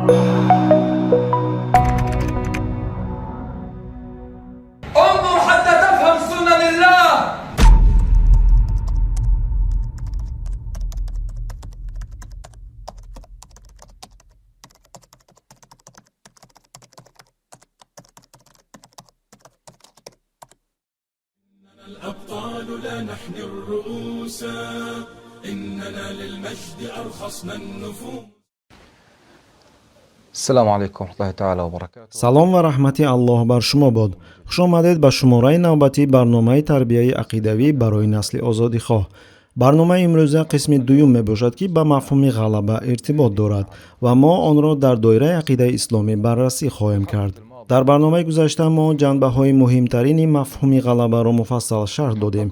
انظر حتى تفهم سنن الله. الأبطال لا نحني الرؤوس، إننا للمجد أرخصنا النفوس. السلام عليكم ورحمة الله تعالى وبركاته. салом ва раҳмати Аллоҳ бар шумо бод. хушомадед ба шумораи навбатии барномаи тарбияи ақидавӣ барои насли озодихоҳ. барномаи имрӯза қисми дуюм мебошад, ки ба мафҳуми ғалаба иртибот дорад ва мо онро дар доираи ақидаи исломӣ баррасӣ хоҳем кард. дар барномаи гузашта мо ҷанбаҳои муҳимтарини мафҳуми ғалабаро муфассал шарҳ додем.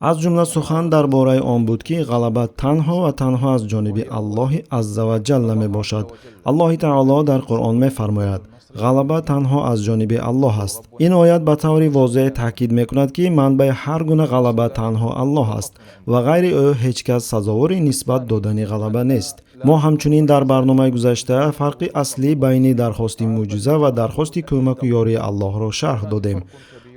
аз ҷумла сухан дар бораи он буд, ки ғалаба танҳо ва танҳо аз ҷониби Аллоҳи азза ва ҷалла мебошад. Аллоҳи таоло дар Қуръон мефармояд: ғалаба танҳо аз ҷониби Аллоҳ аст. ин оят ба таври возеҳ таъкид мекунад, ки манбаи ҳар гуна ғалаба танҳо Аллоҳ аст ва ғайри ӯ ҳеҷ кас сазовори нисбат додани ғалаба нест. мо ҳамчунин дар барномаи гузашта фарқи аслӣ байни дархости мӯъҷиза ва дархости кӯмаку ёрии Аллоҳро шарҳ додем.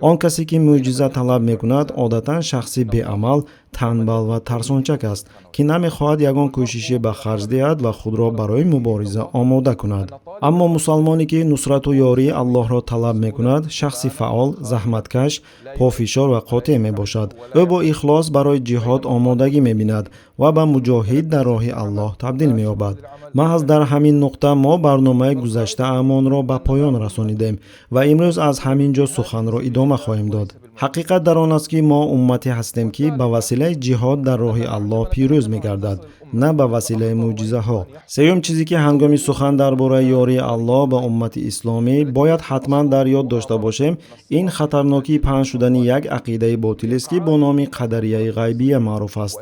он касе ки мӯъҷиза талаб мекунад одатан шахси беамал, танбал ва тарсончак аст, ки намехоҳад ягон кӯшише ба харҷ диҳад ва худро барои мубориза омода кунад. аммо мусалмоне ки нусрату ёрии Аллоҳро талаб мекунад, шахси фаъол, заҳматкаш, пофишор ва қотеъ мебошад. ӯ бо ихлос барои ҷиҳод омодагӣ мебинад ва ба муҷоҳид дар роҳи Аллоҳ табдил меёбад. маҳз дар ҳамин нуқта мо барномаи гузаштаамонро ба поён расонидем ва имрӯз аз ҳамин ҷо суханро идома хоҳем дод. ҳақиқат дар он аст, ки мо уммате ҳастем, ки ба василаи ҷиҳод дар роҳи Аллоҳ пирӯз мегардад, на ба василаи мӯъҷизаҳо. сеюм чизе ки ҳангоми сухан дар бораи ёрии Аллоҳ ба уммати исломӣ бояд ҳатман дар ёд дошта бошем, ин хатарнокии паҳн шудани як ақидаи ботилест, ки бо номи қадарияи ғайбия маъруф аст.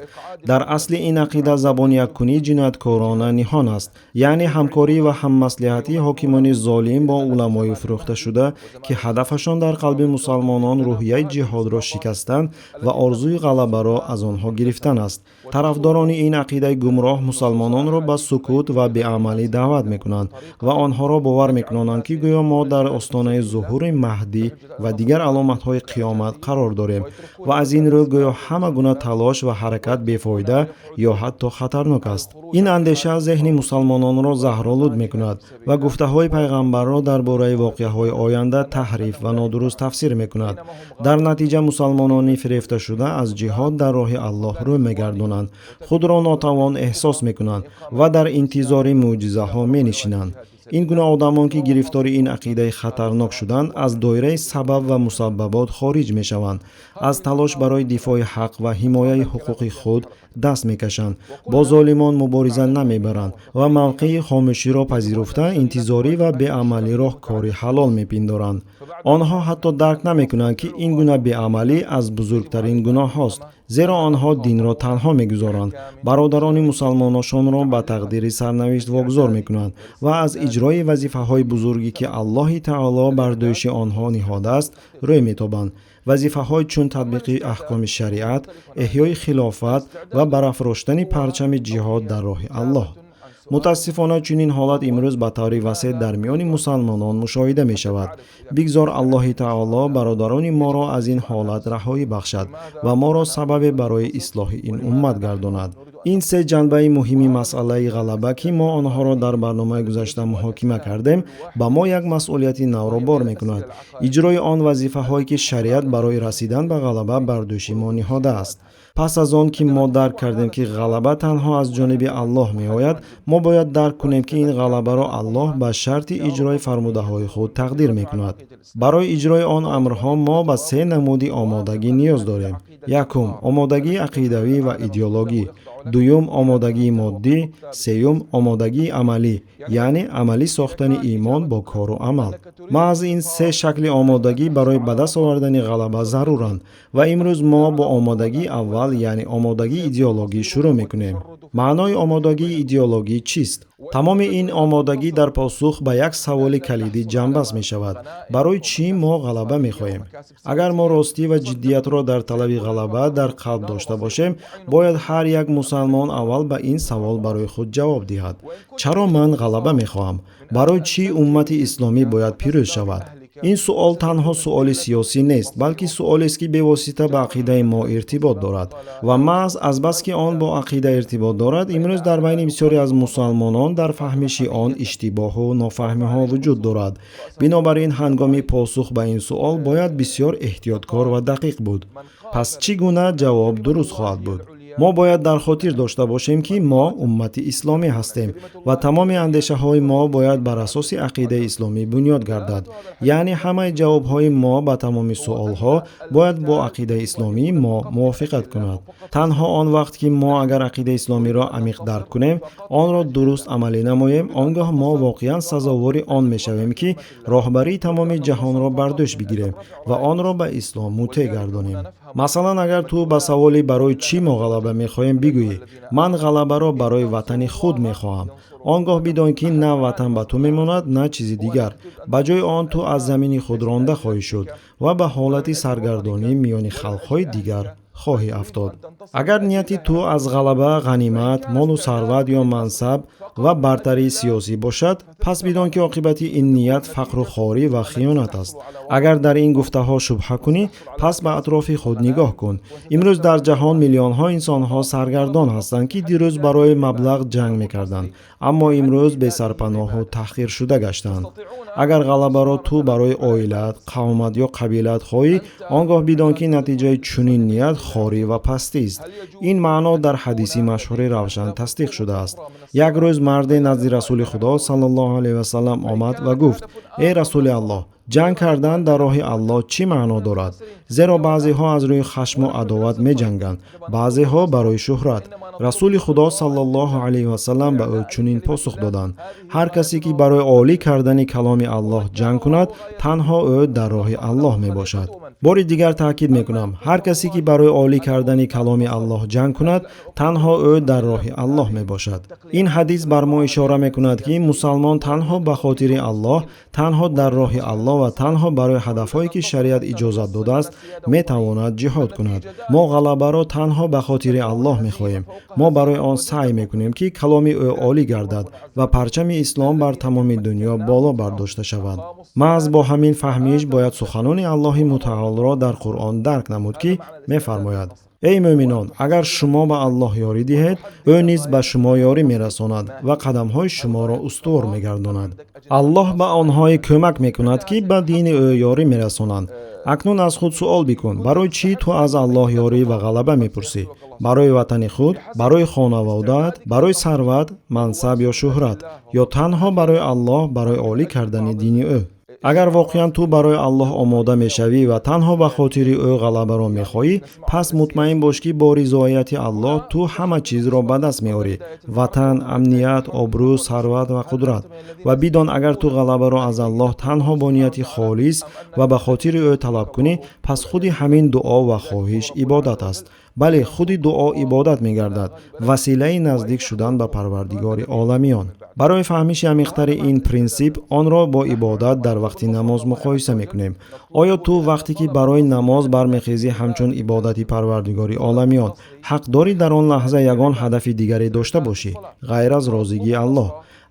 дар асли ин ақида забони яккунии ҷинояткорона ниҳон аст, яъне ҳамкорӣ ва ҳаммаслиҳатии ҳокимони золим бо уламои фурӯхташуда, ки ҳадафашон дар қалби мусалмонон рӯҳияи ҷиҳодро шикастан ва орзуи ғалабаро аз онҳо гирифтан аст. тарафдорони ин ақидаи гумроҳ мусалмононро ба сукут ва беамалӣ даъват мекунанд ва онҳоро бовар мекунонанд, ки гӯё мо дар остонаи зуҳури маҳдӣ ва дигар аломатҳои қиёмат қарор дорем ва аз ин рӯ гӯё ҳама гуна талош ва ҳаракат бефоида ё ҳатто хатарнок аст. ин андеша зеҳни мусалмононро заҳролуд мекунад ва гуфтаҳои пайғамбарро дар бораи воқеаҳои оянда таҳриф ва нодуруст тафсир мекунад. дар натиҷа мусалмонони фирефташуда аз ҷиҳод дар роҳи Аллоҳ рӯ мегардонанд, худро нотавон эҳсос мекунанд ва дар интизори мӯъҷизаҳо менишинанд. ин гуна одамон, ки гирифтори ин ақидаи хатарнок шуданд, аз доираи сабаб ва мусаббабот хориҷ мешаванд, аз талош барои дифои ҳақ ва ҳимояи ҳуқуқи худ даст мекашанд, бо золимон мубориза намебаранд ва мавқеи хомӯширо пазируфта интизорӣ ва беамалиро кори ҳалол мепиндоранд. онҳо ҳатто дарк намекунанд, ки ин гуна беамалӣ аз бузургтарин гуноҳҳост, зеро онҳо динро танҳо мегузоранд, бародарони мусалмоношонро ба тақдири сарнавишт вогузор мекунанд ва аз иҷрои вазифаҳои бузурге, ки Аллоҳи таоло бар дӯши онҳо ниҳодааст, рӯй метобанд. вазифаҳои чун татбиқи аҳкоми шариат, эҳёи хилофат ва барафроштани парчами ҷиҳод дар роҳи Аллоҳ. мутаассифона чунин ҳолат имрӯз ба таври васеъ дар миёни мусалмонон мушоҳида мешавад. бигзор Аллоҳи таоло бародарони моро аз ин ҳолат раҳоӣ бахшад ва моро сабабе барои ислоҳи ин уммат гардонад. ин се ҷанбаи муҳими масъалаи ғалаба, ки мо онҳоро дар барномаи гузашта муҳокима кардем, ба мо як масъулияти навро бор мекунад: иҷрои он вазифаҳое, ки шариат барои расидан ба ғалаба бар дӯши мо ниҳодааст. пас аз он ки мо дарк кардем, ки ғалаба танҳо аз ҷониби Аллоҳ меояд, мо бояд дарк кунем, ки ин ғалабаро Аллоҳ ба шарти иҷрои фармудаҳои худ тақдир мекунад. барои иҷрои он амрҳо мо ба се намуди омодагӣ ниёз дорем. якум, омодагии ақидавӣ ва идеологӣ. дуюм, омодагии моддӣ. сеюм, омодагии амалӣ, яъне амалӣ сохтани имон бо кору амал. маҳз ин се шакли омодагӣ барои ба даст овардани ғалаба заруранд ва имрӯз мо бо омодагии аввал, яъне омодагии идеологӣ шурӯъ мекунем. маънои омодагии идеологӣ чист? тамоми ин омодагӣ дар посух ба як саволи калидӣ ҷамъбаст мешавад: барои чӣ мо ғалаба мехоҳем? агар мо ростӣ ва ҷиддиятро дар талаби ғалаба дар қалб дошта бошем, бояд ҳар як мусалмон аввал ба ин савол барои худ ҷавоб диҳад: чаро ман ғалаба мехоҳам? барои чӣ уммати исломӣ бояд пирӯз шавад? ин суол танҳо суоли сиёсӣ нест, балки суолест, ки бевосита ба ақидаи мо иртибот дорад. ва маҳз азбаски он бо ақида иртибот дорад, имрӯз дар байни бисёре аз мусалмонон дар фаҳмиши он иштибоҳу нофаҳмиҳо вуҷуд дорад. бинобар ин ҳангоми посух ба ин суол бояд бисёр эҳтиёткор ва дақиқ буд. пас чӣ гуна ҷавоб дуруст хоҳад буд? мо бояд дар хотир дошта бошем, ки мо уммати исломӣ ҳастем ва тамоми андешаҳои мо бояд бар асоси ақидаи исломӣ бунёд гардад. яъне ҳамаи ҷавобҳои мо ба тамоми суолҳо бояд бо ақидаи исломии мо мувофиқат кунад. танҳо он вақт, ки мо агар ақидаи исломиро амиқ дарк кунем, онро дуруст амалӣ намоем, он гоҳ мо воқеан сазовори он мешавем, ки роҳбарии тамоми ҷаҳонро бар дӯш бигирем ва онро ба ислом мутеъ гардонем. масалан, агар ту ба саволи барои чӣ мо ғалаба мехоҳем бигӯӣ: ман ғалабаро барои ватани худ мехоҳам, он гоҳ бидон, ки на ватан ба ту мемонад, на чизи дигар. ба ҷои он ту аз замини худ ронда хоҳӣ шуд ва ба ҳолати саргардонӣ миёни халқҳои дигар хоҳӣ афтод. агар нияти ту аз ғалаба, ғанимат, молу сарват ё мансаб ва бартарии сиёсӣ бошад, пас бидон, ки оқибати ин ният фақру хорӣ ва хиёнат аст. агар дар ин гуфтаҳо шубҳа кунӣ, пас ба атрофи худ нигоҳ кун. имрӯз дар ҷаҳон миллионҳо инсонҳо саргардон ҳастанд, ки дирӯз барои маблағ ҷанг мекарданд, аммо имрӯз бесарпаноҳу таҳқиршуда гаштанд. агар ғалабаро ту барои оилат, қавмат ё қабилат хоҳӣ, он гоҳ бидон, ки натиҷаи чунин ният хорӣ ва пастист. ин маъно дар ҳадиси машҳури равшан тасдиқ шудааст. як рӯз марде назди расули худо саллаллоҳу алайҳи ва саллам омад ва гуфт: эй расули Аллоҳ, ҷанг кардан дар роҳи Аллоҳ чӣ маъно дорад? зеро баъзеҳо аз рӯи хашму адоват меҷанганд, баъзеҳо барои шӯҳрат. расули худо саллаллоҳу алайҳи ва саллам ба ӯ чунин посух доданд: ҳар касе, ки барои олӣ кардани каломи Аллоҳ ҷанг кунад, танҳо ӯ дар роҳи Аллоҳ мебошад. бори дигар таъкид мекунам: ҳар касе, ки барои олӣ кардани каломи Аллоҳ ҷанг кунад, танҳо ӯ дар роҳи Аллоҳ мебошад. ин ҳадис бар мо ишора мекунад, ки мусалмон танҳо ба хотири Аллоҳ, танҳо дар роҳи Аллоҳ ва танҳо барои ҳадафҳое, ки шариат иҷозат додааст, метавонад ҷиҳод кунад. мо ғалабаро танҳо ба хотири Аллоҳ мехоҳем. мо барои он саъй мекунем, ки каломи ӯ олӣ гардад ва парчами ислом бар тамоми дунё боло бардошта шавад. маҳз бо ҳамин фаҳмиш бояд суханони Аллоҳи мутаалро дар Қуръон дарк намуд, ки мефармояд: эй муъминон, агар шумо ба Аллоҳ ёрӣ диҳед, ӯ низ ба шумо ёрӣ мерасонад ва қадамҳои шуморо устувор мегардонад. Аллоҳ ба онҳое кӯмак мекунад, ки ба дини ӯ ёрӣ мерасонанд. акнун аз худ суол бикун: барои чӣ ту аз Аллоҳ ёрӣ ва ғалаба мепурсӣ? барои ватани худ, барои хонаводаат, барои сарват, мансаб ё шӯҳрат, ё танҳо барои Аллоҳ, барои олӣ кардани дини ӯ? агар воқеан ту барои Аллоҳ омода мешавӣ ва танҳо ба хотири ӯ ғалабаро мехоҳӣ, пас мутмаъин бош, ки бо ризояти Аллоҳ ту ҳама чизро ба даст меорӣ: ватан, амният, обрӯ, сарват ва қудрат. ва бидон, агар ту ғалабаро аз Аллоҳ танҳо бо нияти холис ва ба хотири ӯ талаб кунӣ, пас худи ҳамин дуо ва хоҳиш ибодат аст. бале, худи дуо ибодат мегардад, василаи наздик шудан ба Парвардигори оламиён. барои фаҳмиши амиқтари ин принсип, онро бо ибодат дар вақти намоз муқоиса мекунем. оё ту вақте, ки барои намоз бармехезӣ ҳамчун ибодати Парвардигори оламиён, ҳақ дорӣ дар он лаҳза ягон ҳадафи дигаре дошта бошӣ, ғайр аз розигии Аллоҳ?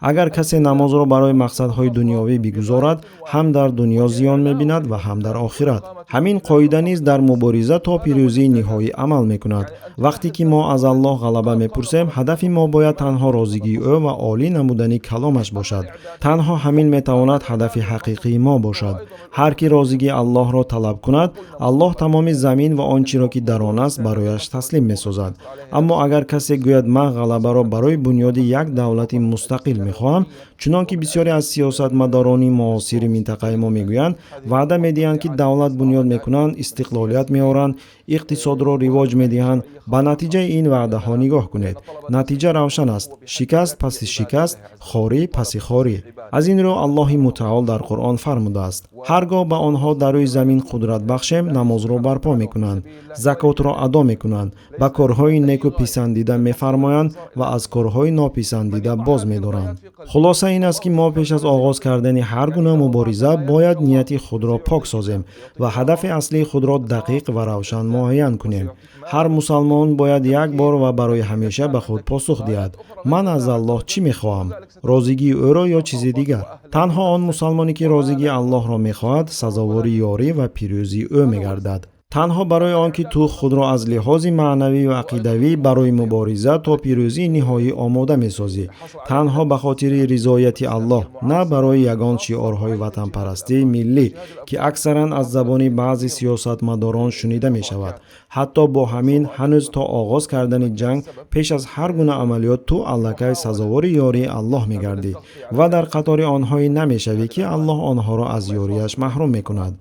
агар касе намозро барои мақсадҳои дунёвӣ бигузорад, ҳам дар дунё зиён мебинад ва ҳам дар охират. ҳамин қоида низ дар мубориза то пирӯзии ниҳоӣ амал мекунад. вақте ки мо аз Аллоҳ ғалаба мепурсем, ҳадафи мо бояд танҳо розигии ӯ ва олӣ намудани каломаш бошад. танҳо ҳамин метавонад ҳадафи ҳақиқии мо бошад. ҳар ки розигии Аллоҳро талаб кунад, Аллоҳ тамоми замин ва он чиро ки дар он аст барояш таслим месозад. аммо агар касе гӯяд: ман ғалабаро барои бунёди як давлати мустақил мехоҳам, чунон ки бисёре аз сиёсатмадорони муосири минтақаи мо мегӯянд, ваъда медиҳанд, ки давлат бунёд мекунанд, истиқлолият меоранд, иқтисодро ривоҷ медиҳанд. ба натиҷаи ин ваъдаҳо нигоҳ кунед. натиҷа равшан аст: шикаст паси шикаст, хорӣ паси хорӣ. аз ин рӯ аллоҳи мутаол дар қуръон фармудааст: ҳаргоҳ ба онҳо дар рӯи замин қудрат бахшем, намозро барпо мекунанд, закотро адо мекунанд, ба корҳои неку писандида мефармоянд ва аз корҳои нописандида боз медоранд. хулоса ин аст ки мо пеш аз оғоз кардани ҳар гуна мубориза бояд нияти худро пок созем ва ҳадафи аслии худро дақиқ ва равшан муайян кунем. ҳар мусалмон бояд як бор ва барои ҳамеша ба худ посух диҳад: ман аз Аллоҳ чӣ мехоҳам? розигии ӯро ё чизи дигар? танҳо он мусалмоне ки розигии Аллоҳро мехоҳад, сазовори ёрӣ ва пирӯзии ӯ мегардад. танҳо барои он ки ту худро аз лиҳози маънавӣ ва ақидавӣ барои мубориза то пирӯзии ниҳоӣ омода месозӣ. танҳо ба хотири ризояти Аллоҳ, на барои ягон шиорҳои ватанпарастии миллӣ ки аксаран аз забони баъзе сиёсатмадорон шунида мешавад. ҳатто бо ҳамин, ҳанӯз то оғоз кардани ҷанг пеш аз ҳар гуна амалиёт ту аллакай сазовори ёрии Аллоҳ мегардӣ ва дар қатори онҳое намешавӣ ки Аллоҳ онҳоро аз ёриаш маҳрум мекунад.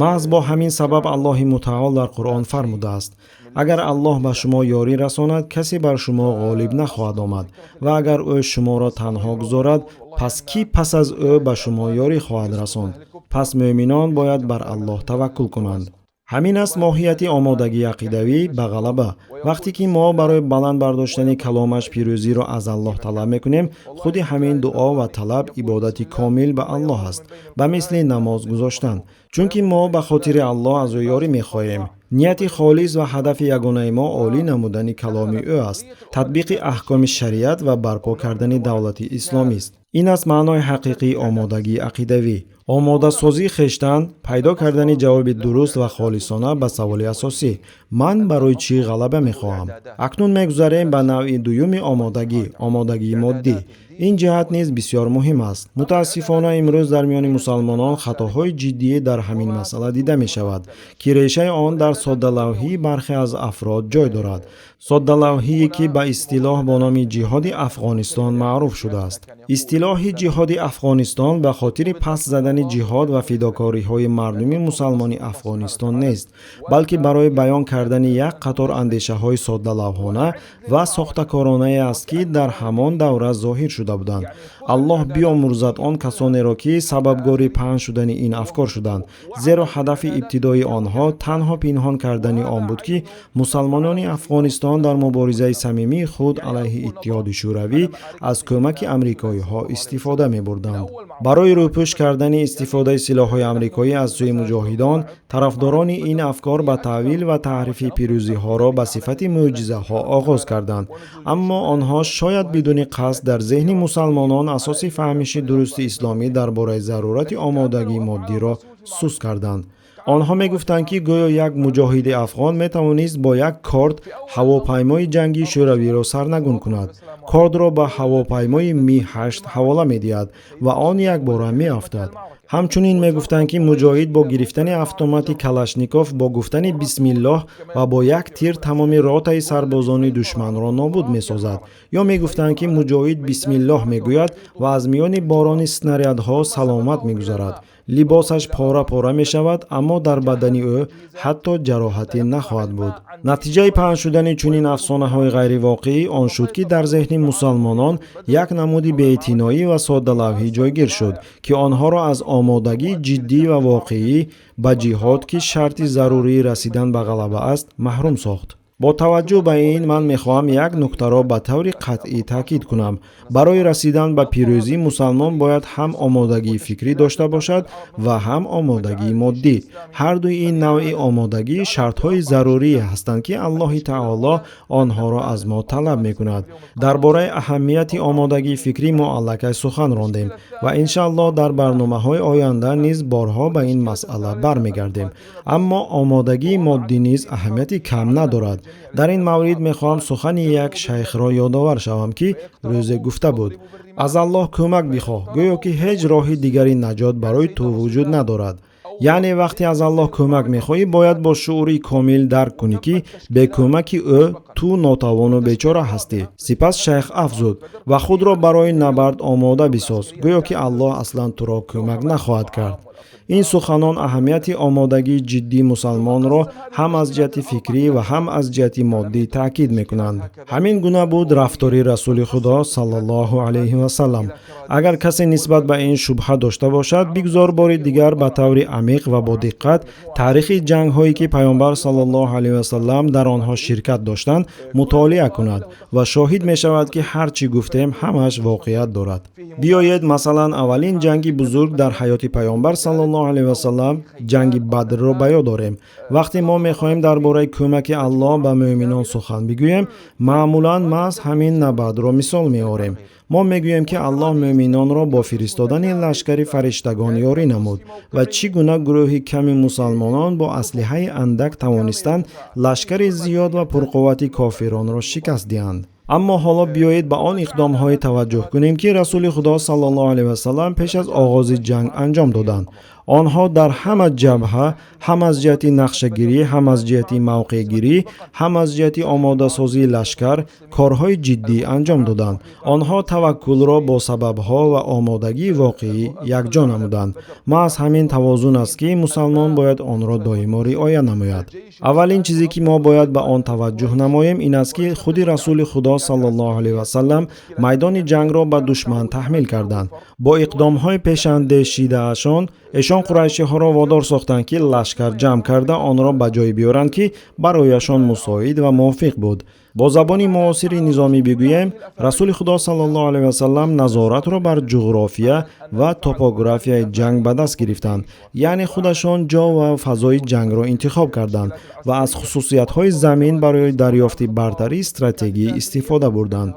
маҳз бо ҳамин сабаб Аллоҳи мутаол дар Қуръон фармудааст: агар Аллоҳ ба шумо ёрӣ расонад, касе бар шумо ғолиб нахоҳад омад, ва агар ӯ шуморо танҳо гузорад, пас кӣ пас аз ӯ ба шумо ёрӣ хоҳад расонд? пас муъминон бояд бар Аллоҳ таваккул кунанд. ҳамин аст моҳияти омодагии ақидавӣ ба ғалаба. вақте ки мо барои баланд бардоштани каломаш пирӯзиро аз Аллоҳ талаб мекунем, худи ҳамин дуо ва талаб ибодати комил ба Аллоҳ аст, ба мисли намоз гузоштан. чунки мо ба хотири Аллоҳ аз ӯ ёрӣ мехоҳем. нияти холис ва ҳадафи ягонаи мо олӣ намудани каломи ӯ аст, татбиқи аҳкоми шариат ва барпо кардани давлати исломист. ин аст маънои ҳақиқии омодагии ақидавӣ. омодасозии хештан, пайдо кардани ҷавоби дуруст ва холисона ба саволи асосӣ: ман барои чӣ ғалаба мехоҳам? акнун мегузарем ба навъи дуюми омодагии моддӣ. ин ҷиҳат низ бисёр муҳим аст. мутаассифона имрӯз дар миёни мусалмонон хатоҳои ҷиддие дар ҳамин масъала дида мешавад, ки решаи он дар соддалавҳии бархе аз афрод ҷой дорад. соддалавҳие ки ба истилоҳ бо номи ҷиҳоди Афғонистон маъруф шудааст. истилоҳи ҷиҳоди Афғонистон ба хотири пас задани ҷиҳод ва фидокориҳои мардуми мусалмони Афғонистон нест, балки барои баён кардани як қатор андешаҳои соддалавҳона ва сохтакоронае аст, ки дар ҳамон давра зоҳир шуда буданд. аллоҳ биомурзад он касонеро ки сабабгори паҳн шудани ин афкор шуданд, зеро ҳадафи ибтидои онҳо танҳо пинҳон кардани он буд, ки мусалмонони Афғонистон дар муборизаи самимии худ алайҳи Иттиҳоди Шӯравӣ аз кӯмаки амрикоиҳо истифода мебурданд. барои рӯпӯш кардани истифодаи силоҳҳои амрикоӣ аз сӯи муҷоҳидон, тарафдорони ин афкор ба таъвил ва таҳрифи пирӯзиҳоро ба сифати мӯъҷизаҳо оғоз карданд, аммо онҳо шояд бидуни қасд дар зеҳни мусалмонон асоси фаҳмиши дурусти исломӣ дар бораи зарурати омодагии моддиро суст карданд. онҳо мегуфтанд, ки гӯё як муҷоҳиди афғон метавонист бо як корд ҳавопаймои ҷангии шӯравиро сарнагун кунад. кордро ба ҳавопаймои Ми-8 ҳавола медиҳад ва он якбора меафтад. ҳамчунин мегуфтанд, ки муҷоҳид бо гирифтани автомати калашников бо гуфтани бисмиллоҳ ва бо як тир тамоми ротаи сарбозони душманро нобуд месозад. ё мегуфтанд, ки муҷоҳид бисмиллоҳ мегӯяд ва аз миёни борони снарядҳо саломат мегузарад. либосаш пора пора мешавад, аммо дар бадани ӯ ҳатто ҷароҳате нахоҳад буд. натиҷаи паҳн шудани чунин афсонаҳои ғайривоқеӣ он шуд, ки дар зеҳни мусалмонон як намуди беэътиноӣ ва соддалавҳӣ ҷойгир шуд, ки онҳоро аз омодагии ҷиддӣ ва воқеӣ ба ҷиҳод, ки шарти зарурии расидан ба ғалаба аст, маҳрум сохт. бо таваҷҷӯҳ ба ин, ман мехоҳам як нуктаро ба таври қатъӣ таъкид кунам. барои расидан ба пирӯзӣ мусалмон бояд ҳам омодагии фикрӣ дошта бошад ва ҳам омодагии моддӣ. ҳардуи ин навъи омодагӣ шартҳои зарурие ҳастанд, ки Аллоҳи таоло онҳоро аз мо талаб мекунад. дар бораи аҳамияти омодагии фикрӣ мо аллакай сухан рондем ва иншааллоҳ дар барномаҳои оянда низ борҳо ба ин масъала бармегардем. аммо омодагии моддӣ низ аҳамияти кам надорад. дар ин маврид мехоҳам сухани як шайхро ёдовар шавам, ки рӯзе гуфта буд: аз Аллоҳ кӯмак бихоҳ, гӯё ки ҳеҷ роҳи дигари наҷот барои ту вуҷуд надорад. яъне вақте аз Аллоҳ кӯмак мехоҳӣ, бояд бо шуури комил дарк кунӣ, ки бе кӯмаки ӯ ту нотавону бечора ҳастӣ. сипас шайх афзуд: ва худро барои набард омода бисоз, гӯё ки Аллоҳ аслан туро кӯмак нахоҳад кард. این سخنان اهمیت آمادگی جدی مسلمان را هم از جهت فکری و هم از جهت مادی تاکید میکنند. همین گونه بود رفتاری رسول خدا صلی الله علیه و سلم. اگر کسی نسبت به این شبهه داشته باشد، بگذار بار دیگر به طور عمیق و با دقت تاریخ جنگ هایی که پیامبر صلی الله علیه و سلم در آنها شرکت داشتند مطالعه کند و شاهد می شود که هر چی گفتیم همش واقعیت دارد. بیایید مثلا اولین جنگ بزرگ در حیات پیامبر صلی الله علیه و سلم جنگ بدر را به یاد داریم. وقتی ما میخواهیم درباره کمک الله به مؤمنان سخن بگوییم، معمولا محض همین نبرد را مثال میآوریم. ما میگوییم که الله مؤمنان را با فرستادن لشکر فرشتگان یاری نمود و چگونه گروهی کمی مسلمانان با اسلحه اندک توانستند لشکر زیاد و پرقوت کافران را شکست دهند. اما حالا بیایید به آن اقدام‌های توجه کنیم که رسول خدا صلی الله علیه و سلم پیش از آغاز جنگ انجام دادند. آنها در همه جبهه، هم از جهت نقشه‌گیری، هم از جهت موقع‌گیری، هم از جهت آماده سازی لشکر کارهای جدی انجام دادند. آنها توکل را با سبب‌ها و آمادگی واقعی یکجا نمودند. محض همین توازن است که مسلمان باید آن را دائما رعایت نماید. اولین چیزی که ما باید به آن توجه نماییم این است که خود رسول خدا صلی الله علیه و سلم میدان جنگ را به دشمن تحمیل کردند. با اقدام‌های پیش‌اندیشیده‌شان ایشان قریشی ها را وادار ساختند که لشکر جمع کرده آن را به جای بیارند که برایشان مساعد و موافق بود. با زبان معاصر نظامی بگوییم، رسول خدا صلی الله علیه و سلم نظارت را بر جغرافیا و توپوگرافیای جنگ به دست گرفتند، یعنی خودشان جا و فضای جنگ را انتخاب کردند و از خصوصیت‌های زمین برای دریافت برتری استراتژی استفاده بردند.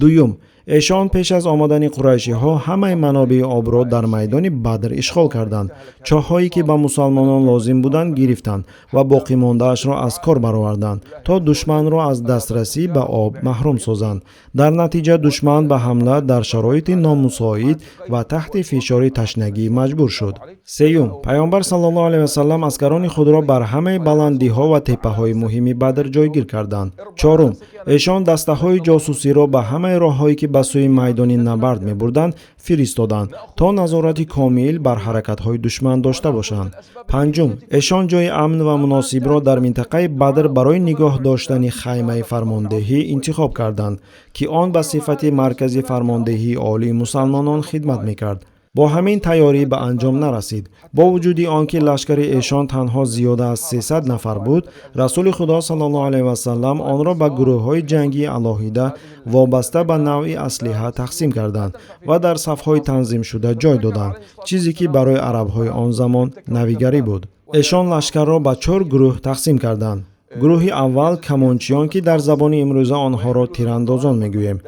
دوم، ایشان پیش از آمدن قریشی ها همه منابع آب را در میدان بدر اشغال کردند. چاهایی که به مسلمانان لازم بودند گرفتند و باقی مانده اش را از کار برآوردند تا دشمن را از دسترسی به آب محروم سازند. در نتیجه دشمن به حمله در شرایط نامساعد و تحت فشار تشنگی مجبور شد. سوم، پیامبر صلی الله علیه و سلم اسکران خود را بر همه بلندی ها و تپه های مهم بدر جایگیر کردند. چهارم، ایشان دسته های جاسوسی را به همه راههایی که به سوی میدان نبرد می بردند فرستادند تا نظارت کامل بر حرکت های دشمن داشته باشند. پنجم، ایشان جای امن و مناسب را در منطقه بدر برای نگاه داشتن خیمه فرماندهی انتخاب کردند که آن به صفت مرکز فرماندهی عالی مسلمانان خدمت میکرد. با همین تیاری به انجام نرسید. با وجود آنکه لشکر ایشان تنها زیاده از 300 نفر بود، رسول خدا صلی الله علیه و سلم آن را به گروه‌های جنگی علاهیده وابسته به نوع اسلحه تقسیم کردند و در صف‌های تنظیم شده جای دادند، چیزی که برای عرب‌های آن زمان نویگری بود. ایشان لشکر را به 4 گروه تقسیم کردند. گروه اول کمانچیان که در زبان امروزه آنها را تیراندازان میگوییم.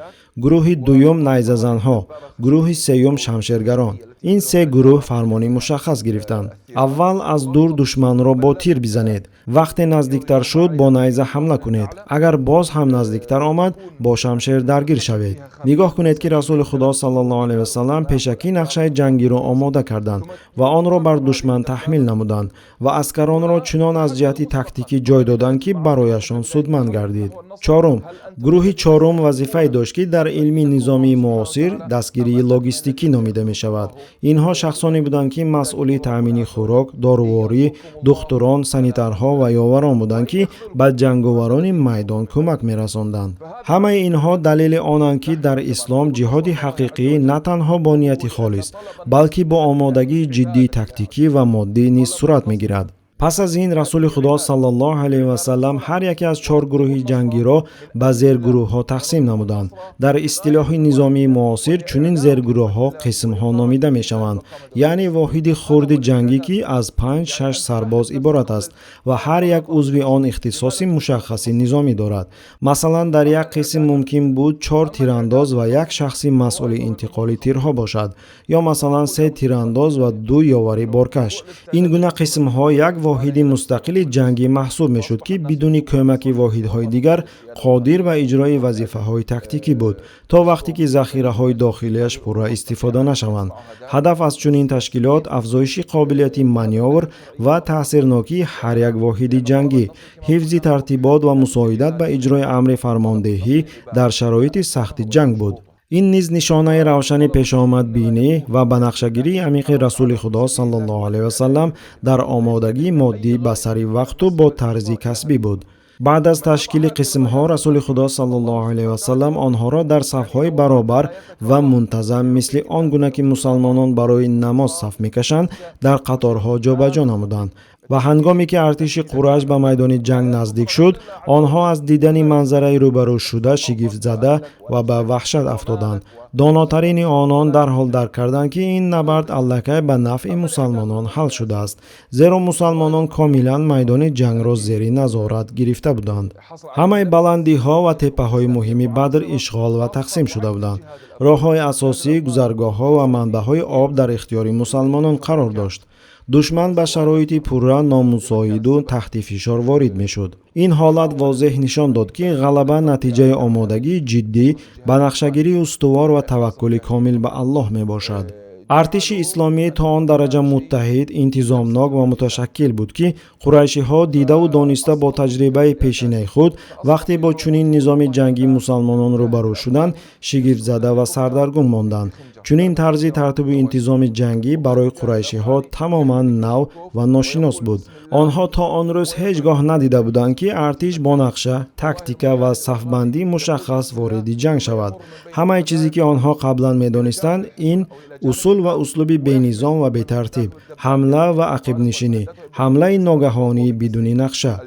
گروه دوم نیزه‌زن‌ها، گروه سوم شمشیرگران. این 3 گروه فرمانی مشخص گرفتند. اول از دور دشمن را با تیر بزنید. وقتی نزدیکتر شد با نیزه حمله کنید. اگر باز هم نزدیکتر آمد با شمشیر درگیر شوید. نگاه کنید که رسول خدا صلی الله علیه و سلم پیشکی نقشه جنگی را آماده کردند و آن را بر دشمن تحمیل نمودند و عسکران را چنان از جهت تاکتیکی جای دادند که برایشان سودمند گردید. چهارم، گروه چهارم وظیفه داشت که در علم نظامی معاصر دستگیری لوجستیکی نامیده می شود. اینها شخصانی بودند که مسئول تامین خوراک، داروواری، دکتران، سانیترها و یاوران بودند که به جنگاوران میدان کمک می رساندند. همه اینها دلیل آنند که در اسلام جهاد حقیقی نه تنها با نیت خالص بلکه با آمادگی جدی تاکتیکی و مادی نیز صورت می گیرد. پس از این رسول خدا صلی الله علیه و سلم هر یکی از 4 گروه جنگی را به زیرگروه ها تقسیم نمودند. در اصطلاح نظامی معاصر چنین زیرگروه ها قسم ها نامیده می شوند، یعنی واحد خرد جنگی که از 5-6 سرباز عبارت است و هر یک عضو آن اختصاص مشخص نظامی دارد. مثلا در یک قسم ممکن بود 4 تیرانداز و یک شخص مسئول انتقال تیرها باشد، یا مثلا 3 تیرانداز و 2 یاوری بارکش. این گونه قسم ها یک واحد مستقل جنگی محسوب می شد که بدون کمک واحدهای دیگر قادر به اجرای وظیفه های تاکتیکی بود تا وقتی که ذخیره های داخلیش پورا استفاده نشوند. هدف از چنین تشکیلات افزایش قابلیت مانور و تاثیرناکی هر یک واحد جنگی، حفظ ترتیبات و مساعدت به اجرای امر فرماندهی در شرایط سخت جنگ بود. این نیز نشانه روشن پیشامدبینی و بنقشگیری عمیق رسول خدا صلی الله علیه و سلم در آمادگی مادی به سر وقت و با طرز کسبی بود. بعد از تشکیل قسم‌ها رسول خدا صلی الله علیه و سلم آنها را در صف‌های برابر و منتظم مثل آن گونه که مسلمانان برای نماز صف می‌کشند در قطارها جابجا نمودند و هنگامی که ارتش قریش به میدان جنگ نزدیک شد آنها از دیدن منظره روبرو شده شگفت زده و به وحشت افتادند. داناترین آنان در حال درک کردند که این نبرد الکی به نفع مسلمانان حل شده است، زیرا مسلمانان کاملا میدان جنگ را زیر نظارت گرفته بودند. همه بلندی ها و تپه های مهمی بدر اشغال و تقسیم شده بودند. راه های اساسی، گذرگاه ها و منبع های آب در اختیار مسلمانان قرار داشت. دشمن به شرایط پورا نامساعد و تحت فشار وارد می شد. این حالت واضح نشان داد که غلبه نتیجه آمادگی جدی، بنقشگیری استوار و توکل کامل به الله می باشد. ارتش اسلامی تا آن درجه متحد، انتظامناک و متشکل بود که قریشی ها دیده و دانسته با تجربه پیشینه خود وقتی با چنین نظام جنگی مسلمانان روبرو شدند شگفت زده و سردرگم ماندند. چنین طرز ترتیب انتظام جنگی برای قریشی ها تماما نو و ناشناس بود. آنها تا آن روز هیچگاه ندیده بودند که ارتش با نقشه، تاکتیک و صفبندی مشخص وارد جنگ شود. همه چیزی که آنها قبلا می‌دانستند این اصول و اسلوب بی‌نظام و بی‌ترتیب، حمله و عقب نشینی، حمله ناگهانی بدون نقشه.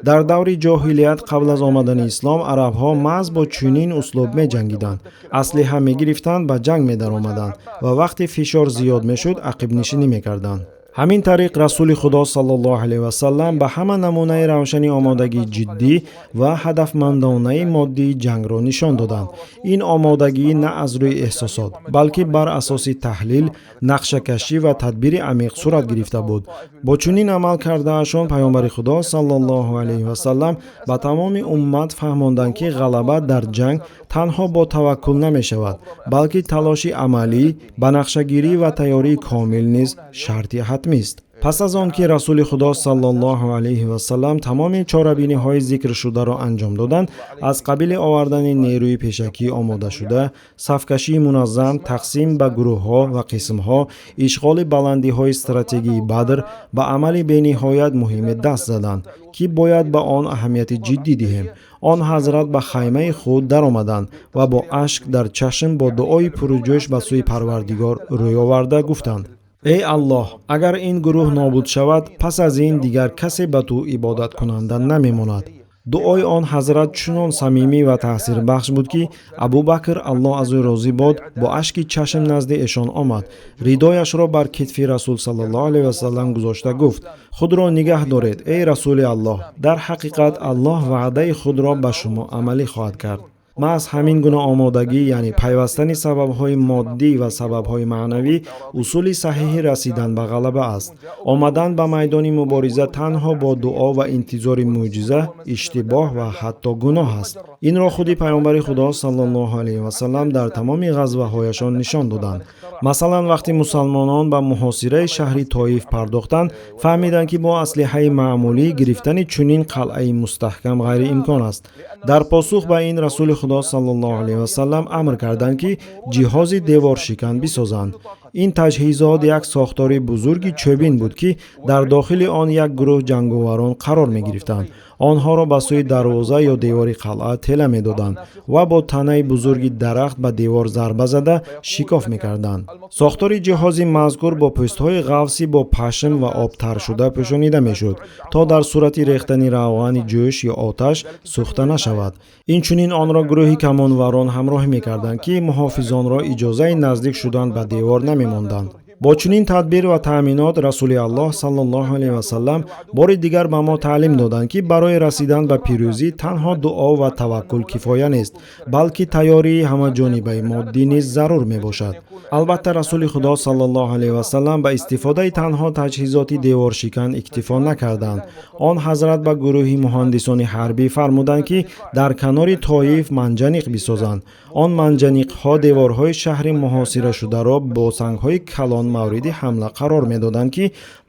در دور جاهلیت قبل از آمدن اسلام عرب ها محض با چنین اسلوب می جنگیدند. اسلحه می گرفتند، به جنگ می در آمدند و وقتی فشار زیاد می شد عقب نشینی می کردند. همین طریق رسول خدا صلی الله علیه و سلم به همه نمونه روشنی آمادگی جدی و هدفمندانه مادی جنگ را نشان دادند. این آمادگی نه از روی احساسات بلکه بر اساس تحلیل، نقشه کشی و تدبیر عمیق صورت گرفته بود. با چنین عمل کرده اشان پیامبر خدا صلی الله علیه و سلم به تمام امت فهماندند که غلبه در جنگ تنها با توکل نمی شود بلکه تلاش عملی، بنقشه‌گیری و تیاری کامل نیز شرطی حتمی است. پس از آن که رسول خدا صلی الله علیه و سلم تمام چاره‌بینی های ذکر شده را انجام دادند، از قبیل آوردن نیروی پیشکی آماده شده، صفکشی منظم، تقسیم به گروه ها و قسم ها، اشغال بلندی های استراتژی بدر به عمل بی‌نهایت مهم دست زدند که باید به آن اهمیت جدی دهیم. آن حضرت به خیمه خود در آمدند و با اشک در چشم با دعای پرجوش به سوی پروردگار روی آورده گفتند: ای الله، اگر این گروه نابود شود پس از این دیگر کسی به تو عبادت کننده نمیماند. دعای آن حضرت چنان صمیمی و تأثیر بخش بود که ابوبکر الله از او راضی باد با اشک چشم نزد ایشان آمد، ردایش را بر کتف رسول صلی الله علیه و سلم گذاشته گفت: خود را نگه دارید ای رسول الله، در حقیقت الله وعده خود را به شما عملی خواهد کرد. محض همین گونه آمادگی، یعنی پیوستن سبب‌های مادی و سبب‌های معنوی، اصول صحیح رسیدن به غلبه است. آمدن به میدان مبارزه تنها با دعا و انتظار معجزه اشتباه و حتی گناه است. این را خودی پیامبر خدا صلی الله علیه و سلم در تمام غزوه‌هایشان نشان دادند. مثلا وقتی مسلمانان به محاصره شهر طائف پرداختند، فهمیدند که با اسلحه معمولی گرفتن چنین قلعه مستحکم غیر امکان است. در پاسخ به این رسول خدا صلی الله علیه و سلم امر کردند که جهاز دیوار شکن بسازند. این تجهیزات یک ساختار بزرگی چوبین بود که در داخل آن یک گروه جنگاوران قرار می گرفتند. آنها را به سوی دروازه یا دیوار قلعه تله می دادند و با تنه بزرگی درخت به دیوار ضربه زده شکاف می کردند. ساختار جهاز مذکور با پست‌های غوصی با پشم و آب تر شده پوشانیده می شد تا در صورت ریختن روغن جوش یا آتش سوخته نشود. این چنین آن را گروهی کمانوران همراه می کردند که محافظان را اجازه نزدیک شدن به دیوار نمی ماندند. با چنین تدبیر و تأمینات رسول الله صلی الله علیه و سلم بار دیگر به ما تعلیم دادند که برای رسیدن به پیروزی تنها دعا و توکل کفایه نیست، بلکه تیاری همه جانبه مادی نیز ضرور می باشد. البته رسول خدا صلی الله علیه و سلم به استفاده تنها تجهیزات دیوار شکن اکتفا نکردند. آن حضرت به گروه مهندسان حربی فرمودند که در کنار طائف منجنیق بسازند. آن منجنیق ها دیوارهای شهر محاصره شده را با سنگ‌های کلان мавриди ҳамла қарор медоданд, ки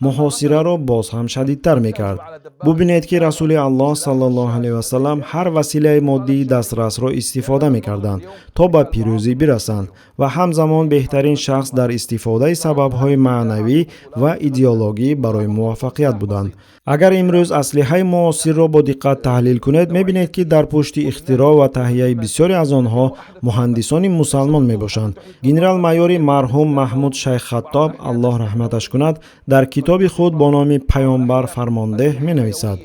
муҳосираро боз ҳам шадидтар мекард. бубинед, ки расули аллоҳ саллаллоҳу алайҳи васалам ҳар василаи моддии дастрасро истифода мекарданд, то ба пирӯзӣ бирасанд ва ҳамзамон беҳтарин шахс дар истифодаи сабабҳои маънавӣ ва идеологӣ барои муваффақият буданд. агар имрӯз аслиҳаи муосирро бо диққат таҳлил кунед, мебинед, ки дар пушти ихтиро ва таҳияи бисёре аз онҳо муҳандисони мусалмон мебошанд. генерал-майёри марҳум Маҳмуд Шайх Хаттоб, аллоҳ раҳматаш кунад, дар китоби худ бо номи Паёнбар фармондеҳ менависад: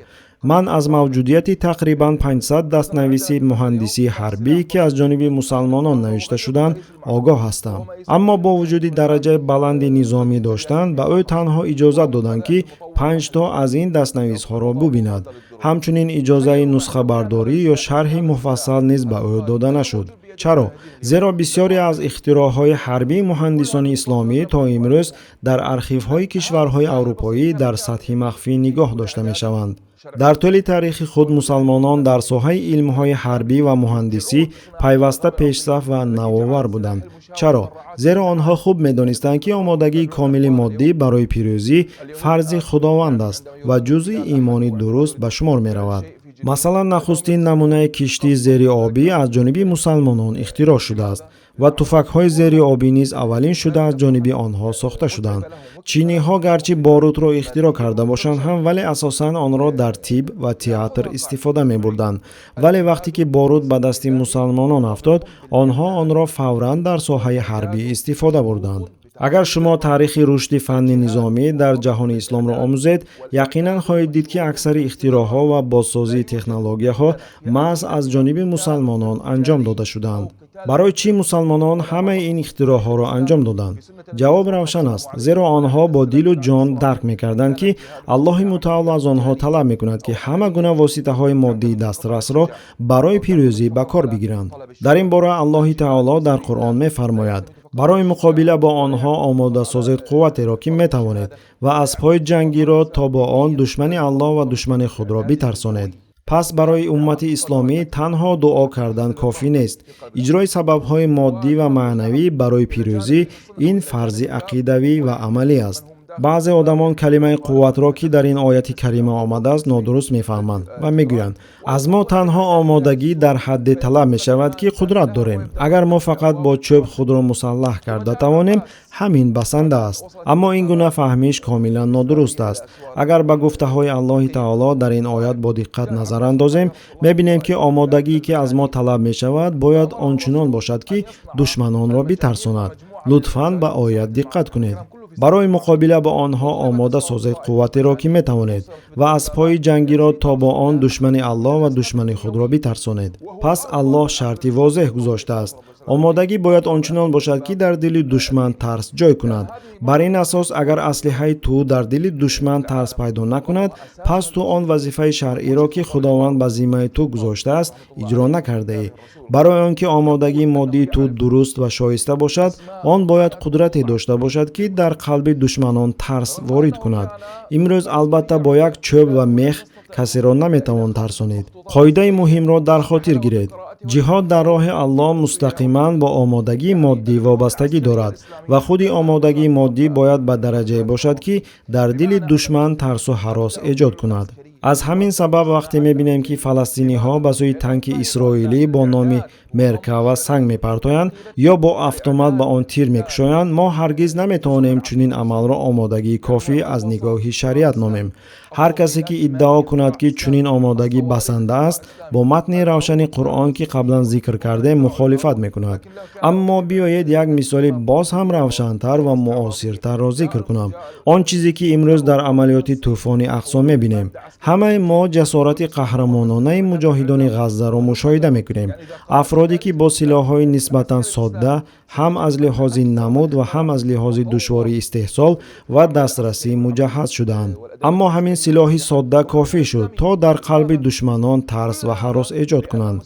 ман аз мавҷудияти тақрибан 500 дастнависи муҳандисӣ ҳарбӣ, ки аз ҷониби мусалмонон навишта шуданд, огоҳ ҳастам. аммо бо вуҷуди дараҷаи баланди низомӣ доштан, ба ӯ танҳо иҷозат доданд, ки 5 то аз ин дастнависҳоро бубинад. ҳамчунин иҷозаи нусхабардорӣ ё шарҳи муфассал низ ба ӯ дода нашуд. чаро? зеро бисёре аз ихтироъҳои ҳарбии муҳандисони исломӣ то имрӯз дар архивҳои кишварҳои аврупоӣ дар сатҳи махфӣ нигоҳ дошта мешаванд. дар тӯли таърихи худ мусалмонон дар соҳаи илмҳои ҳарбӣ ва муҳандисӣ пайваста пешсаф ва навовар буданд. чаро? зеро онҳо хуб медонистанд, ки омодагии комили моддӣ барои пирӯзӣ фарзи худованд аст ва ҷузъи имони дуруст ба шумор меравад. масалан, нахустин намунаи киштии зериобӣ аз ҷониби мусалмонон ихтироъ шудааст ва туфакҳои зериобӣ низ аввалин шуда аз ҷониби онҳо сохта шуданд. чиниҳо гарчи борудро ихтироъ карда бошанд ҳам, вале асосан онро дар тиб ва театр истифода мебурданд. вале вақте ки боруд ба дасти мусалмонон афтод, онҳо онро фавран дар соҳаи ҳарбӣ истифода бурданд. агар шумо таърихи рушди фанни низомӣ дар ҷаҳони исломро омӯзед, яқинан хоҳед дид, ки аксари ихтироъҳо ва бозсозии технологияҳо маҳз аз ҷониби мусалмонон анҷом дода шуданд. барои чӣ мусалмонон ҳамаи ин ихтироъҳоро анҷом доданд? ҷавоб равшан аст. зеро онҳо бо дилу ҷон дарк мекарданд, ки аллоҳи мутаало аз онҳо талаб мекунад, ки ҳама гуна воситаҳои моддии дастрасро барои пирӯзӣ ба кор бигиранд. дар ин бора аллоҳи таоло дар Қуръон мефармояд: барои муқобила бо онҳо омода созед қувватеро, ки метавонед, ва аспҳои ҷангиро, то бо он душмани Аллоҳ ва душмани худро битарсонед. пас барои уммати исломӣ танҳо дуо кардан кофӣ нест. иҷрои сабабҳои моддӣ ва маънавӣ барои пирӯзӣ ин фарзи ақидавӣ ва амалӣ аст. баъзе одамон калимаи қувватро, ки дар ин ояти карима омадааст, нодуруст мефаҳманд ва мегӯянд: аз мо танҳо омодагӣ дар ҳадде талаб мешавад, ки қудрат дорем. агар мо фақат бо чӯб худро мусаллаҳ карда тавонем, ҳамин басанда аст. аммо ин гуна фаҳмиш комилан нодуруст аст. агар ба гуфтаҳои аллоҳи таоло дар ин оят бо диққат назар андозем, мебинем, ки омодагие, ки аз мо талаб мешавад, бояд ончунон бошад, ки душманонро битарсонад. лутфан ба оят диққат кунед. барои муқобила бо онҳо омода созед қувватеро, ки метавонед, ва аспҳои ҷангиро, то бо он душмани Аллоҳ ва душмани худро битарсонед. пас Аллоҳ шарти возеҳ гузоштааст. омодагӣ бояд ончунон бошад, ки дар дили душман тарс ҷой кунад. бар ин асос, агар аслиҳаи ту дар дили душман тарс пайдо накунад, пас ту он вазифаи шаръиро, ки худованд ба зиммаи ту гузоштааст, иҷро накардаӣ. барои он ки омодагии моддии ту дуруст ва шоиста бошад, он бояд қудрате дошта бошад, ки дар қалби душманон тарс ворид кунад. имрӯз албатта бо як чӯб ва мех касеро наметавон тарсонед. қоидаи муҳимро дар хотир гиред: ҷиҳод дар роҳи Аллоҳ мустақиман бо омодагии моддӣ вобастагӣ дорад ва худи омодагии моддӣ бояд ба дараҷае бошад, ки дар дили душман тарсу ҳарос эҷод кунад. аз ҳамин сабаб вақте мебинем, ки фаластиниҳо ба сӯи танки исроилӣ бо номи меркава санг мепартоянд ё бо автомат ба он тир мекушоянд, мо ҳаргиз наметавонем чунин амалро омодагии кофӣ аз нигоҳи шариат номем. ҳар касе, ки иддао кунад, ки чунин омодагӣ басанда аст, бо матни равшани Қуръон, ки қаблан зикр кардем, мухолифат мекунад. аммо биёед як мисоли боз ҳам равшантар ва муосиртарро зикр кунам. он чизе, ки имрӯз дар амалиёти тӯфони Ақсо мебинем. ҳамаи мо ҷасорати қаҳрамононаи муҷоҳидони Ғаззаро мушоҳида мекунем. афроде, ки бо силоҳҳои нисбатан содда, ҳам аз лиҳози намуд ва ҳам аз лиҳози душвории истеҳсол ва дастрасӣ муҷаҳҳаз шудаанд. аммо ҳамин силоҳи содда кофӣ шуд, то дар қалби душманон тарс ва ҳарос эҷод кунанд.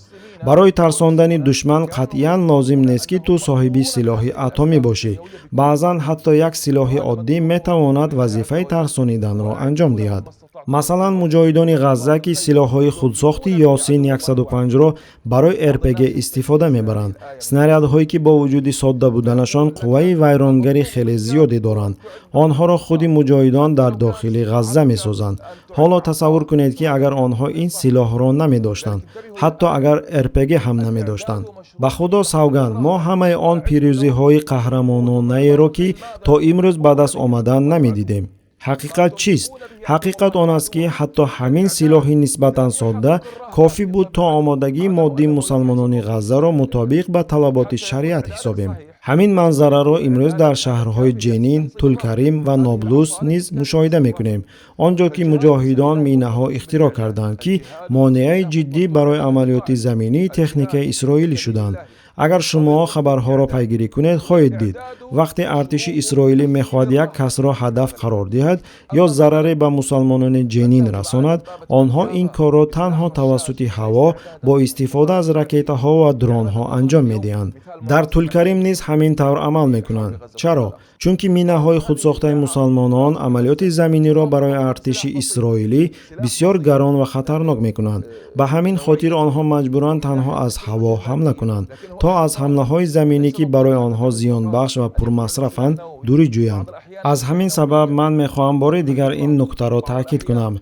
барои тарсондани душман қатъиян лозим нест, ки ту соҳиби силоҳи атомӣ бошӣ. баъзан ҳатто як силоҳи оддӣ метавонад вазифаи тарсониданро анҷом диҳад. масалан муҷоҳидони ғазза ки силоҳҳои худсохти ёсин 105-ро барои РПГ истифода мебаранд. снарядҳое ки бо вуҷуди содда буданашон қувваи вайронгари хеле зиёде доранд. онҳоро худи муҷоҳидон дар дохили ғазза месозанд. ҳоло тасаввур кунед ки агар онҳо ин силоҳро намедоштанд, ҳатто агар РПГ ҳам намедоштанд. ба худо савганд, мо ҳамаи он пирӯзиҳои қаҳрамононаеро ки то имрӯз ба даст омаданд намедидем. ҳақиқат чист? ҳақиқат он аст ки ҳатто ҳамин силоҳи нисбатан содда кофӣ буд то омодагии моддии мусалмонони ғаззаро мутобиқ ба талаботи шариат ҳисобем. ҳамин манзараро имрӯз дар шаҳрҳои ҷенин, тулкарим ва ноблус низ мушоҳида мекунем, он ҷо ки муҷоҳидон минаҳо ихтиро карданд ки монеаи ҷиддӣ барои амалиёти заминии техникаи исроилӣ шуданд. агар шумо хабарҳоро пайгирӣ кунед, хоҳед дид вақте артиши исроилӣ мехоҳад як касро ҳадаф қарор диҳад ё зараре ба мусалмонони ҷенин расонад, онҳо ин корро танҳо тавассути ҳаво бо истифода аз ракетаҳо ва дронҳо анҷом медиҳанд. дар тулкарим низ ҳамин тавр амал мекунанд. чаро? чунки минаҳои худсохтаи мусалмонон амалиёти заминиро барои артиши исроилӣ бисёр гарон ва хатарнок мекунанд. ба ҳамин хотир онҳо маҷбуранд танҳо аз ҳаво ҳамла кунанд, то аз ҳамлаҳои заминӣ ки барои онҳо зиёнбахш ва пурмасрафанд дурӣ ҷӯянд. аз ҳамин сабаб ман мехоҳам бори дигар ин нуктаро таъкид кунам.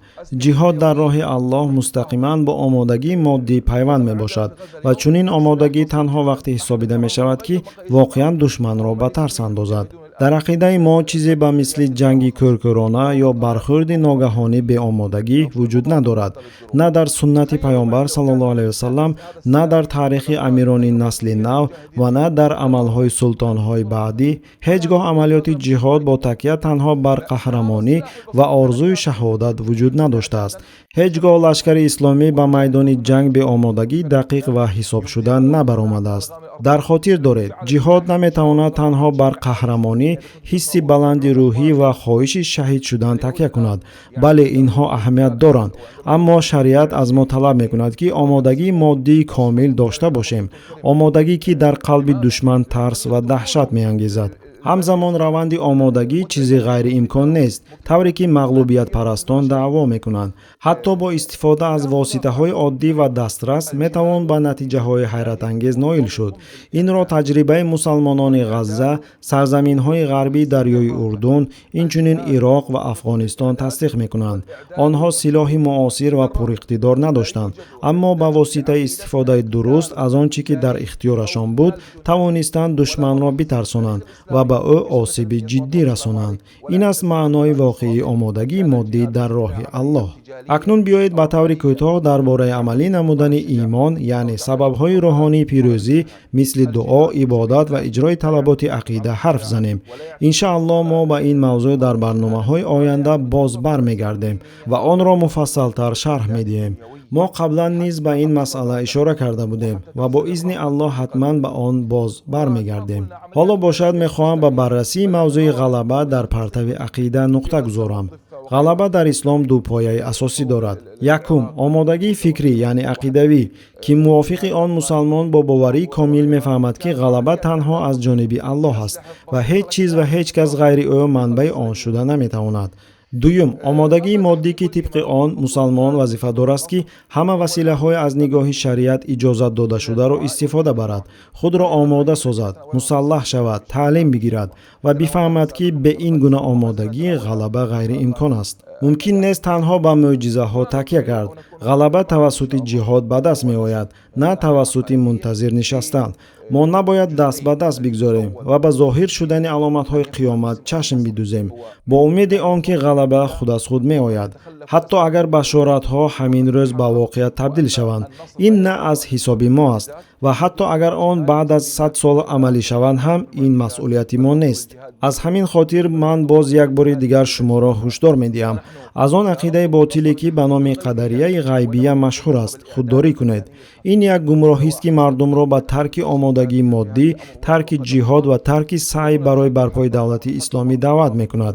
ҷиҳод дар роҳи Аллоҳ мустақиман бо омодагии моддӣ пайванд мебошад ва чунин омодагӣ танҳо вақте ҳисобида мешавад ки воқеан душманро ба тарс андозад. дар ақидаи мо чизе ба мисли ҷанги кӯркӯрона ё бархӯрди ногаҳонӣ беомодагӣ вуҷуд надорад. на дар суннати паёмбар саллаллоҳу алайҳи васаллам, на дар таърихи амирони насли нав ва на дар амалҳои султонҳои баъдӣ ҳеҷ гоҳ амалиёти ҷиҳод бо такя танҳо бар қаҳрамонӣ ва орзуи шаҳодат вуҷуд надоштааст. ҳеҷ гоҳ лашкари исломӣ ба майдони ҷанг беомодагӣ дақиқ ва ҳисобшуда набаромадааст. дар хотир доред, ҷиҳод наметавонад танҳо бар қаҳрамонӣ, ҳисси баланди рӯҳӣ ва хоҳиши шаҳид шудан такя кунад. бале, инҳо аҳамият доранд, аммо шариат аз мо талаб мекунад ки омодагии моддии комил дошта бошем, омодагӣ ки дар қалби душман тарс ва даҳшат меангезад. ҳамзамон раванди омодагӣ чизи ғайриимкон нест, тавре ки мағлубиятпарастон даъво мекунанд. ҳатто бо истифода аз воситаҳои оддӣ ва дастрас метавон ба натиҷаҳои ҳайратангез ноил шуд. инро таҷрибаи мусалмонони ғазза, сарзаминҳои ғарбии дарёи Урдун, инчунин Ироқ ва Афғонистон тасдиқ мекунанд. онҳо силоҳи муосир ва пуриқтидор надоштанд, аммо ба воситаи истифодаи дуруст аз он чӣ ки дар ихтиёрашон буд, тавонистанд душманро битарсонанд ва ба ӯ осиби ҷиддӣ расонанд. ин аст маънои воқеии омодагии моддӣ дар роҳи Аллоҳ. акнун биёед ба таври кӯтоҳ дар бораи амалӣ намудани имон, яъне сабабҳои рӯҳонии пирӯзӣ мисли дуо, ибодат ва иҷрои талаботи ақида ҳарф занем. иншааллоҳ мо ба ин мавзӯъ дар барномаҳои оянда боз бармегардем ва онро муфассалтар шарҳ медиҳем. мо қаблан низ ба ин масъала ишора карда будем ва бо изни Аллоҳ ҳатман ба он боз бармегардем. ҳоло бошад мехоҳам ба баррасии мавзӯи ғалаба дар партави ақида нуқта гузорам. ғалаба дар ислом ду пояи асосӣ дорад. якум, омодагии фикрӣ, яъне ақидавӣ, ки мувофиқи он мусалмон бо боварии комил мефаҳмад ки ғалаба танҳо аз ҷониби Аллоҳ аст ва ҳеҷ чиз ва ҳеҷ кас ғайри ӯ манбаи он шуда наметавонад. дуюм, омодагии моддӣ ки тибқи он мусалмон вазифадор аст ки ҳама василаҳои аз нигоҳи шариат иҷозат додашударо истифода барад, худро омода созад, мусаллаҳ шавад, таълим бигирад ва бифаҳмад ки бе ин гуна омодагӣ ғалаба ғайриимкон аст. мумкин нест танҳо ба мӯъҷизаҳо такя кард. ғалаба тавассути ҷиҳод ба даст меояд, на тавассути мунтазир нишастан. мо набояд даст ба даст бигзорем ва ба зоҳир шудани аломатҳои қиёмат чашм бидӯзем, бо умеди он ки ғалаба худ аз худ меояд, ҳатто агар башоратҳо ҳамин рӯз ба воқеият табдил шаванд. ин на аз ҳисоби мо аст ва ҳатто агар он баъд аз 100 сол амалӣ шаванд ҳам ин масъулияти мо нест. аз ҳамин хотир ман боз як бори дигар шуморо ҳушдор медиҳам. аз он ақидаи ботиле ки ба номи қадарияи ғайбия машҳур аст, худдорӣ кунед. ин як гумроҳист ки мардумро ба тарки омодагии моддӣ, тарки ҷиҳод ва тарки саъй барои барпои давлати исломӣ даъват мекунад.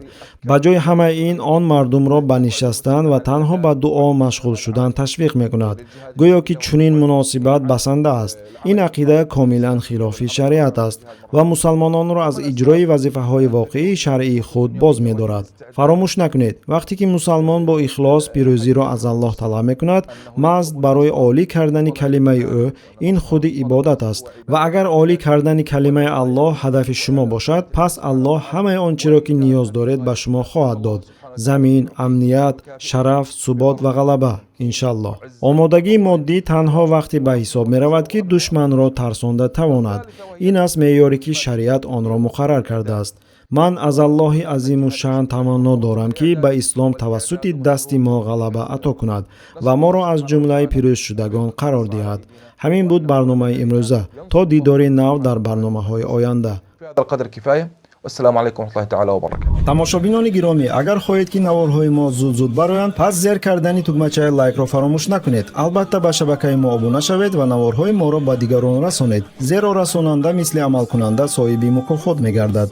ба ҷои ҳамаи ин, он мардумро ба нишастан ва танҳо ба дуо машғул шудан ташвиқ мекунад, гӯё ки чунин муносибат басанда аст. ин ақида комилан хилофи шариат аст ва мусалмононро аз иҷрои вазифаҳои воқеии шаръии худ боз медорад. фаромӯш накунед, вақте ки ки мусалмон бо ихлос пирӯзиро аз Аллоҳ талаб мекунад, мазд барои олӣ кардани калимаи ӯ, ин худи ибодат аст. Ва агар олӣ кардани калимаи Аллоҳ ҳадафи шумо бошад, пас Аллоҳ ҳамаи ончеро ки ниёз доред ба шумо хоҳад дод. Замин, амният, шараф, субот ва ғалаба, иншаллоҳ. Омодагии моддӣ танҳо вақте ба ҳисоб меравад ки душманро тарсонда тавонад. Ин аст меъёре ки шариат онро муқаррар кардааст. ман аз Аллоҳи азиму шаън таманно дорам ки ба ислом тавассути дасти мо ғалаба ато кунад ва моро аз ҷумлаи пирӯзшудагон қарор диҳад. ҳамин буд барномаи имрӯза. то дидори нав дар барномаҳои оянда. بهذا القدر كفاية والسلام عليكم ورحمة الله تعالى وبركاته. тамошобинони гиромӣ, агар хоҳед ки наворҳои мо зуд бароянд, пас зер кардани тугмачаи лайкро фаромӯш накунед. албатта ба шабакаи мо обуна шавед ва наворҳои моро ба дигарон расонед. зеро расонанда мисли амалкунанда соҳиби мукофот мегардад.